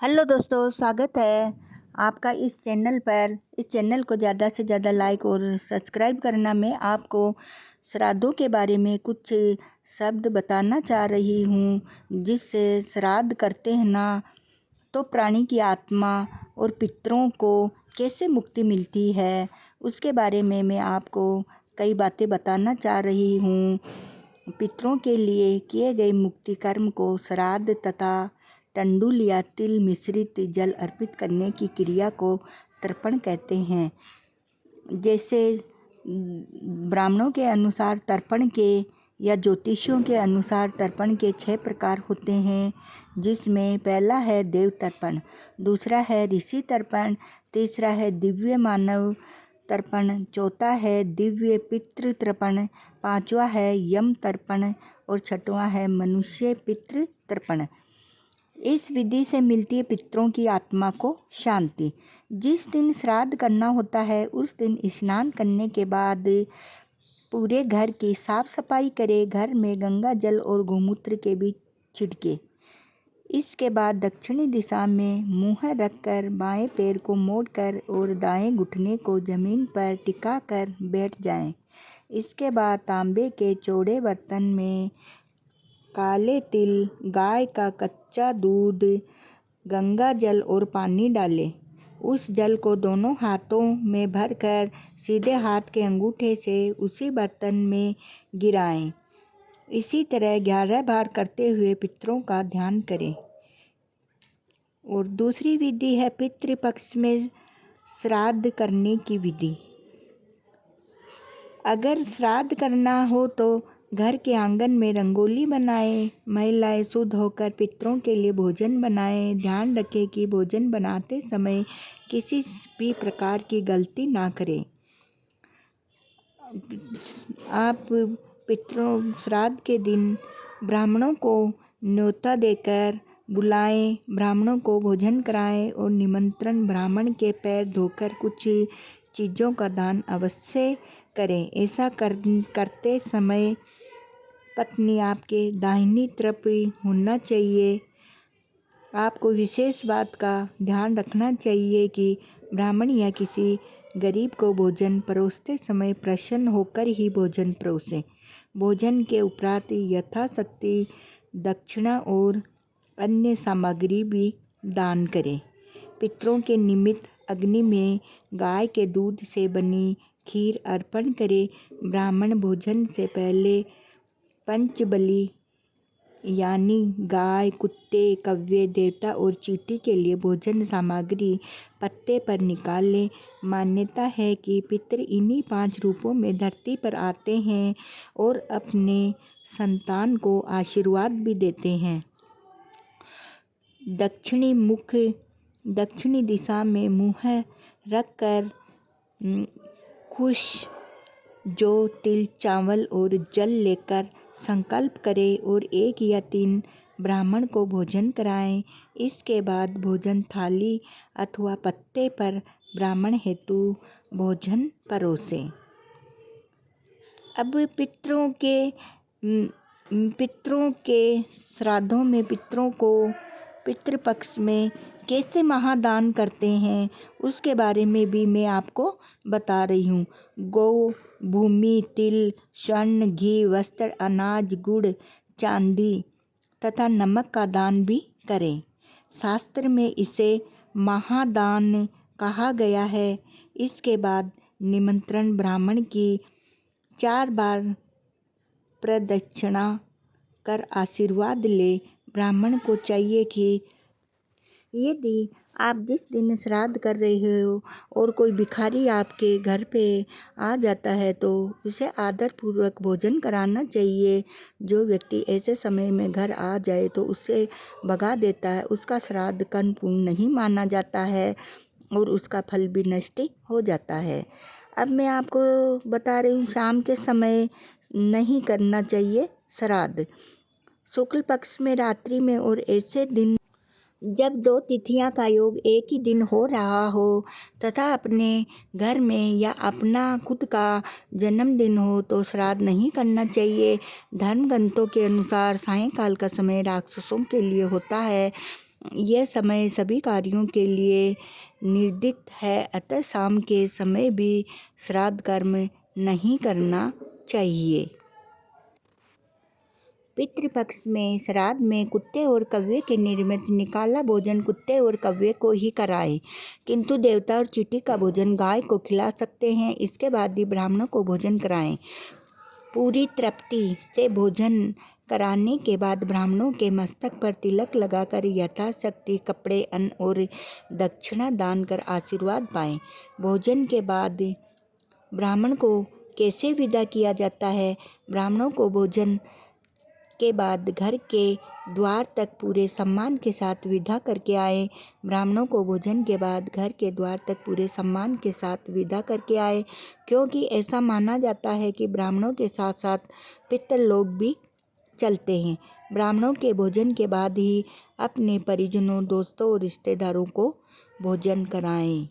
Hello दोस्तों, स्वागत है आपका इस चैनल पर। इस चैनल को ज़्यादा से ज़्यादा लाइक और सब्सक्राइब करना। मैं आपको श्राद्धों के बारे में कुछ शब्द बताना चाह रही हूँ, जिससे श्राद्ध करते हैं ना तो प्राणी की आत्मा और पितरों को कैसे मुक्ति मिलती है, उसके बारे में मैं आपको कई बातें बताना चाह रही हूँ। पितरों के लिए किए गए मुक्ति कर्म को श्राद्ध तथा तंडुल या तिल मिश्रित जल अर्पित करने की क्रिया को तर्पण कहते हैं। जैसे ब्राह्मणों के अनुसार तर्पण के या ज्योतिषियों के अनुसार तर्पण के 6 प्रकार होते हैं, जिसमें पहला है देव तर्पण, दूसरा है ऋषि तर्पण, तीसरा है दिव्य मानव तर्पण, चौथा है दिव्य पितृ तर्पण, पांचवा है यम तर्पण और छठवां है मनुष्य पितृ तर्पण। इस विधि से मिलती है पितरों की आत्मा को शांति। जिस दिन श्राद्ध करना होता है उस दिन स्नान करने के बाद पूरे घर की साफ सफाई करें। घर में गंगा जल और गोमूत्र के भी छिड़के। इसके बाद दक्षिणी दिशा में मुंह रखकर बाएं पैर को मोड़कर और दाएं घुटने को जमीन पर टिका कर बैठ जाएं। इसके बाद तांबे के चौड़े बर्तन में काले तिल, गाय का कच्चा दूध, गंगा जल और पानी डालें। उस जल को दोनों हाथों में भरकर सीधे हाथ के अंगूठे से उसी बर्तन में गिराएं। इसी तरह 11 बार करते हुए पितरों का ध्यान करें। और दूसरी विधि है पितृपक्ष में श्राद्ध करने की विधि। अगर श्राद्ध करना हो तो घर के आंगन में रंगोली बनाएं। महिलाएं शुद्ध होकर पितरों के लिए भोजन बनाएं। ध्यान रखें कि भोजन बनाते समय किसी भी प्रकार की गलती ना करें। आप पितरों श्राद्ध के दिन ब्राह्मणों को न्योता देकर बुलाएं, ब्राह्मणों को भोजन कराएं और निमंत्रण ब्राह्मण के पैर धोकर कुछ चीज़ों का दान अवश्य करें। ऐसा करते समय पत्नी आपके दाहिनी तरफ होना चाहिए। आपको विशेष बात का ध्यान रखना चाहिए कि ब्राह्मण या किसी गरीब को भोजन परोसते समय प्रसन्न होकर ही भोजन परोसें। भोजन के उपरांत यथाशक्ति दक्षिणा और अन्य सामग्री भी दान करें। पितरों के निमित्त अग्नि में गाय के दूध से बनी खीर अर्पण करें। ब्राह्मण भोजन से पहले पंचबली यानी गाय, कुत्ते, कौवे, देवता और चींटी के लिए भोजन सामग्री पत्ते पर निकाल लें। मान्यता है कि पितर इन्हीं 5 रूपों में धरती पर आते हैं और अपने संतान को आशीर्वाद भी देते हैं। दक्षिणी दिशा में मुँह रखकर कुश, जौ, तिल, चावल और जल लेकर संकल्प करें और 1 या 3 ब्राह्मण को भोजन कराएं। इसके बाद भोजन थाली अथवा पत्ते पर ब्राह्मण हेतु भोजन परोसें। अब पितरों के श्राद्धों में पितरों को पितृपक्ष में कैसे महादान करते हैं उसके बारे में भी मैं आपको बता रही हूँ। गौ, भूमि, तिल, स्वर्ण, घी, वस्त्र, अनाज, गुड़, चांदी तथा नमक का दान भी करें। शास्त्र में इसे महादान कहा गया है। इसके बाद निमंत्रण ब्राह्मण की 4 बार प्रदक्षिणा कर आशीर्वाद ले। ब्राह्मण को चाहिए कि यदि आप जिस दिन श्राद्ध कर रहे हो और कोई भिखारी आपके घर पे आ जाता है तो उसे आदरपूर्वक भोजन कराना चाहिए। जो व्यक्ति ऐसे समय में घर आ जाए तो उसे भगा देता है, उसका श्राद्ध कर्म पूर्ण नहीं माना जाता है और उसका फल भी नष्ट हो जाता है। अब मैं आपको बता रही हूँ, शाम के समय नहीं करना चाहिए श्राद्ध। शुक्ल पक्ष में रात्रि में और ऐसे दिन जब 2 तिथियां का योग एक ही दिन हो रहा हो तथा अपने घर में या अपना खुद का जन्मदिन हो तो श्राद्ध नहीं करना चाहिए। धर्म ग्रंथों के अनुसार सायंकाल का समय राक्षसों के लिए होता है यह समय सभी कार्यों के लिए निर्दिष्ट है, अतः शाम के समय भी श्राद्ध कर्म नहीं करना चाहिए। पितृपक्ष में श्राद्ध में कुत्ते और कौवे के निर्मित निकाला भोजन कुत्ते और कौवे को ही कराएं, किंतु देवता और चींटी का भोजन गाय को खिला सकते हैं। इसके बाद ही ब्राह्मणों को भोजन कराएं। पूरी तृप्ति से भोजन कराने के बाद ब्राह्मणों के मस्तक पर तिलक लगाकर यथाशक्ति कपड़े, अन्न और दक्षिणा दान कर आशीर्वाद पाएं। भोजन के बाद ब्राह्मण को कैसे विदा किया जाता है? ब्राह्मणों को भोजन के बाद घर के द्वार तक पूरे सम्मान के साथ विदा करके आए। ब्राह्मणों को भोजन के बाद घर के द्वार तक पूरे सम्मान के साथ विदा करके आए, क्योंकि ऐसा माना जाता है कि ब्राह्मणों के साथ साथ पितृ लोग भी चलते हैं। ब्राह्मणों के भोजन के बाद ही अपने परिजनों, दोस्तों और रिश्तेदारों को भोजन कराएं।